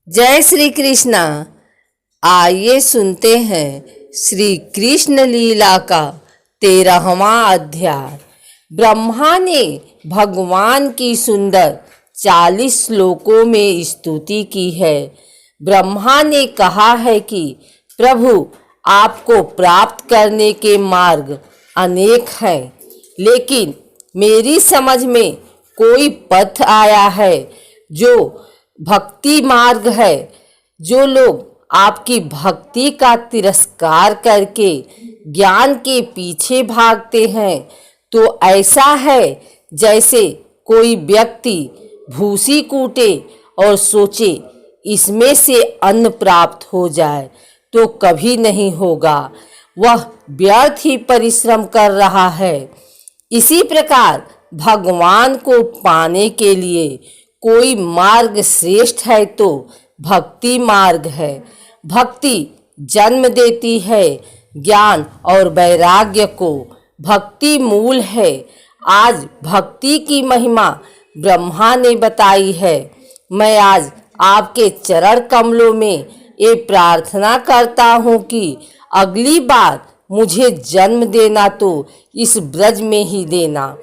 जय श्री कृष्णा। आइए सुनते हैं श्री कृष्ण लीला का 13वां अध्याय। ब्रह्मा ने भगवान की सुंदर 40 श्लोकों में स्तुति की है। ब्रह्मा ने कहा है कि प्रभु, आपको प्राप्त करने के मार्ग अनेक हैं, लेकिन मेरी समझ में कोई पथ आया है जो भक्ति मार्ग है। जो लोग आपकी भक्ति का तिरस्कार करके ज्ञान के पीछे भागते हैं, तो ऐसा है जैसे कोई व्यक्ति भूसी कूटे और सोचे इसमें से अन्न प्राप्त हो जाए, तो कभी नहीं होगा। वह व्यर्थ ही परिश्रम कर रहा है। इसी प्रकार भगवान को पाने के लिए कोई मार्ग श्रेष्ठ है तो भक्ति मार्ग है। भक्ति जन्म देती है ज्ञान और वैराग्य को। भक्ति मूल है। आज भक्ति की महिमा ब्रह्मा ने बताई है। मैं आज आपके चरण कमलों में ये प्रार्थना करता हूँ कि अगली बार मुझे जन्म देना तो इस ब्रज में ही देना।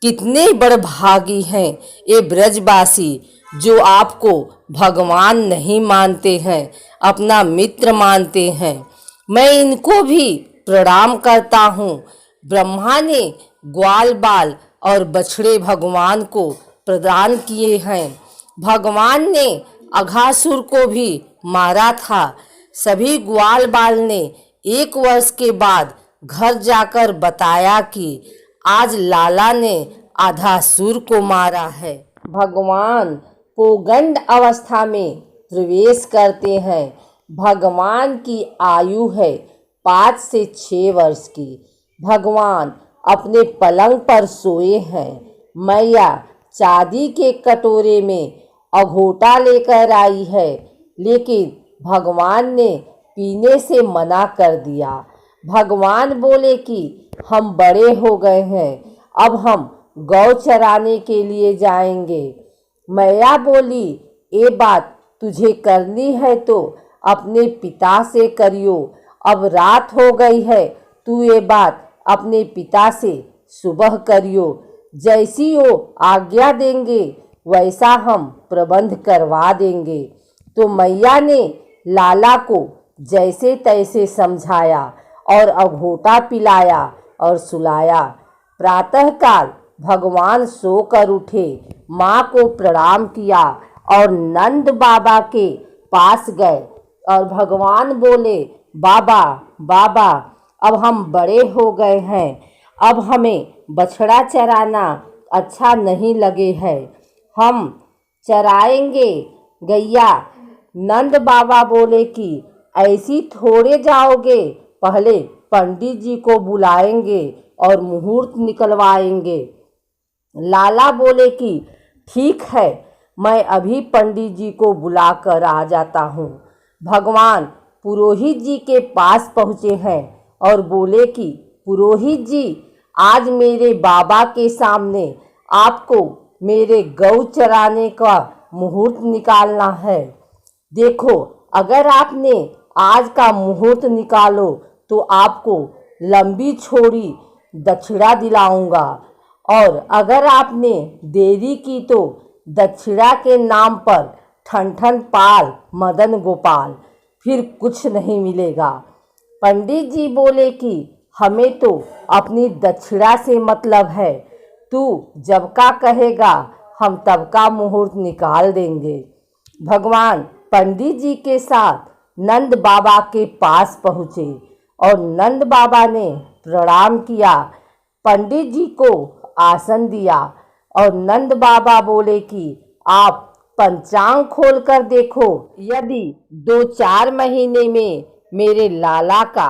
कितने बड़भागी हैं ये ब्रजवासी जो आपको भगवान नहीं मानते हैं, अपना मित्र मानते हैं। मैं इनको भी प्रणाम करता हूँ। ब्रह्मा ने ग्वाल बाल और बछड़े भगवान को प्रदान किए हैं। भगवान ने अघासुर को भी मारा था। सभी ग्वाल बाल ने 1 वर्ष के बाद घर जाकर बताया कि आज लाला ने अघासुर को मारा है। भगवान पौगंड अवस्था में प्रवेश करते हैं। भगवान की आयु है 5 से 6 वर्ष की। भगवान अपने पलंग पर सोए हैं। मैया चांदी के कटोरे में अघोटा लेकर आई है, लेकिन भगवान ने पीने से मना कर दिया। भगवान बोले कि हम बड़े हो गए हैं, अब हम गौ चराने के लिए जाएंगे। मैया बोली, ये बात तुझे करनी है तो अपने पिता से करियो। अब रात हो गई है, तू ये बात अपने पिता से सुबह करियो। जैसी वो आज्ञा देंगे वैसा हम प्रबंध करवा देंगे। तो मैया ने लाला को जैसे तैसे समझाया और अघोटा पिलाया और सुलाया। प्रातःकाल भगवान सोकर उठे, माँ को प्रणाम किया और नंद बाबा के पास गए और भगवान बोले, बाबा बाबा, अब हम बड़े हो गए हैं, अब हमें बछड़ा चराना अच्छा नहीं लगे है, हम चराएंगे गैया। नंद बाबा बोले कि ऐसी थोड़े जाओगे, पहले पंडित जी को बुलाएंगे और मुहूर्त निकलवाएंगे। लाला बोले कि ठीक है, मैं अभी पंडित जी को बुलाकर आ जाता हूँ। भगवान पुरोहित जी के पास पहुँचे हैं और बोले कि पुरोहित जी, आज मेरे बाबा के सामने आपको मेरे गौ चराने का मुहूर्त निकालना है। देखो, अगर आपने आज का मुहूर्त निकालो तो आपको लंबी छोड़ी दक्षिणा दिलाऊंगा, और अगर आपने देरी की तो दक्षिणा के नाम पर ठन पाल मदन गोपाल, फिर कुछ नहीं मिलेगा। पंडित जी बोले कि हमें तो अपनी दक्षिणा से मतलब है, तू जब का कहेगा हम तब का मुहूर्त निकाल देंगे। भगवान पंडित जी के साथ नंद बाबा के पास पहुँचे और नंद बाबा ने प्रणाम किया, पंडित जी को आसन दिया और नंद बाबा बोले कि आप पंचांग खोलकर देखो, यदि 2-4 महीने में मेरे लाला का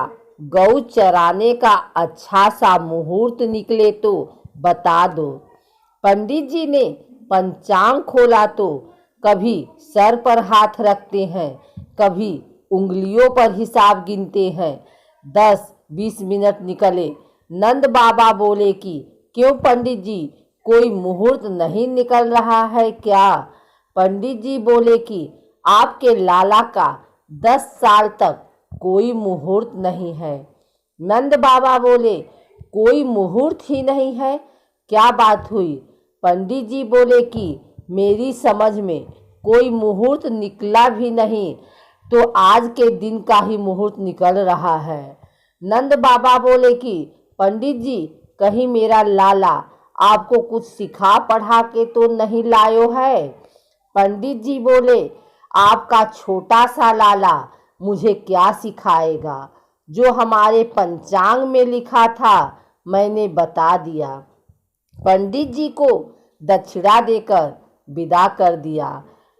गौ चराने का अच्छा सा मुहूर्त निकले तो बता दो। पंडित जी ने पंचांग खोला तो कभी सर पर हाथ रखते हैं, कभी उंगलियों पर हिसाब गिनते हैं। 10-20 मिनट निकले। नंद बाबा बोले कि क्यों पंडित जी, कोई मुहूर्त नहीं निकल रहा है क्या? पंडित जी बोले कि आपके लाला का 10 साल तक कोई मुहूर्त नहीं है। नंद बाबा बोले, कोई मुहूर्त ही नहीं है, क्या बात हुई? पंडित जी बोले कि मेरी समझ में कोई मुहूर्त निकला भी नहीं, तो आज के दिन का ही मुहूर्त निकल रहा है। नंद बाबा बोले कि पंडित जी, कहीं मेरा लाला आपको कुछ सिखा पढ़ा के तो नहीं लायो है? पंडित जी बोले, आपका छोटा सा लाला मुझे क्या सिखाएगा? जो हमारे पंचांग में लिखा था मैंने बता दिया। पंडित जी को दक्षिणा देकर विदा कर दिया।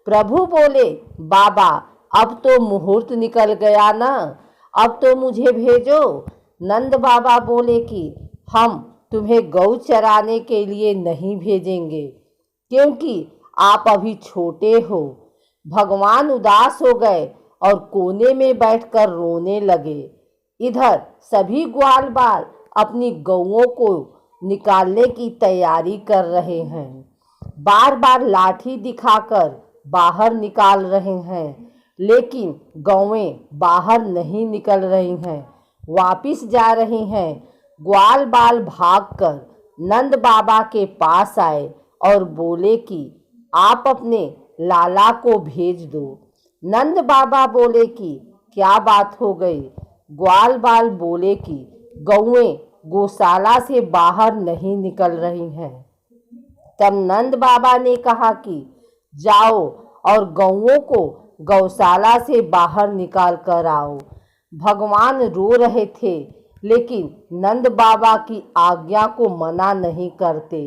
प्रभु बोले, बाबा अब तो मुहूर्त निकल गया ना, अब तो मुझे भेजो। नंद बाबा बोले कि हम तुम्हें गौ चराने के लिए नहीं भेजेंगे, क्योंकि आप अभी छोटे हो। भगवान उदास हो गए और कोने में बैठकर रोने लगे। इधर सभी ग्वाल बाल अपनी गौओं को निकालने की तैयारी कर रहे हैं। बार बार लाठी दिखाकर बाहर निकाल रहे हैं, लेकिन गौएं बाहर नहीं निकल रही हैं, वापिस जा रही हैं। ग्वाल बाल भागकर नंद बाबा के पास आए और बोले कि आप अपने लाला को भेज दो। नंद बाबा बोले कि क्या बात हो गई? ग्वाल बाल बोले कि गौएं गौशाला से बाहर नहीं निकल रही हैं। तब नंद बाबा ने कहा कि जाओ और गौओं को गौशाला से बाहर निकाल कर आओ। भगवान रो रहे थे, लेकिन नंद बाबा की आज्ञा को मना नहीं करते।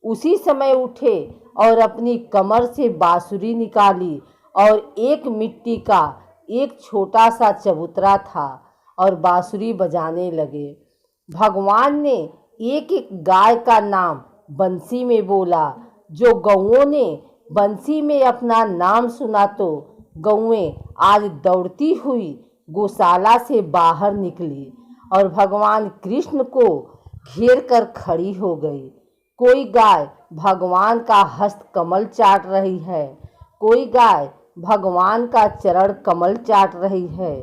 उसी समय उठे और अपनी कमर से बांसुरी निकाली और एक मिट्टी का एक छोटा सा चबूतरा था और बांसुरी बजाने लगे। भगवान ने एक एक गाय का नाम बंसी में बोला। जो गौओं ने बंसी में अपना नाम सुना तो गौएं आज दौड़ती हुई गौशाला से बाहर निकली और भगवान कृष्ण को घेर कर खड़ी हो गई। कोई गाय भगवान का हस्त कमल चाट रही है, कोई गाय भगवान का चरण कमल चाट रही है,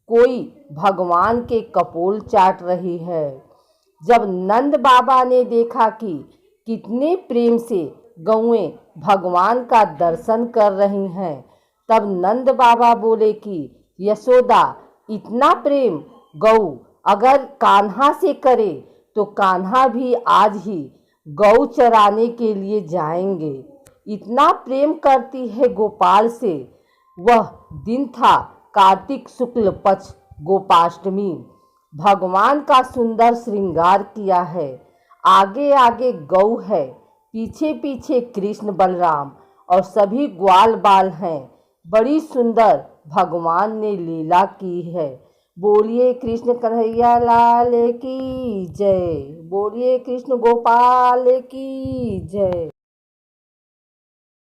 कोई भगवान के कपोल चाट रही है। जब नंद बाबा ने देखा कि कितने प्रेम से गौएं भगवान का दर्शन कर रही हैं, तब नंद बाबा बोले कि यशोदा, इतना प्रेम गौ अगर कान्हा से करे तो कान्हा भी आज ही गौ चराने के लिए जाएंगे। इतना प्रेम करती है गोपाल से। वह दिन था कार्तिक शुक्ल पक्ष गोपाष्टमी। भगवान का सुंदर श्रृंगार किया है। आगे आगे गौ है, पीछे पीछे कृष्ण बलराम और सभी ग्वाल बाल हैं। बड़ी सुंदर भगवान ने लीला की है। बोलिए कृष्ण कन्हैया लाल की जय। बोलिए कृष्ण गोपाल की जय।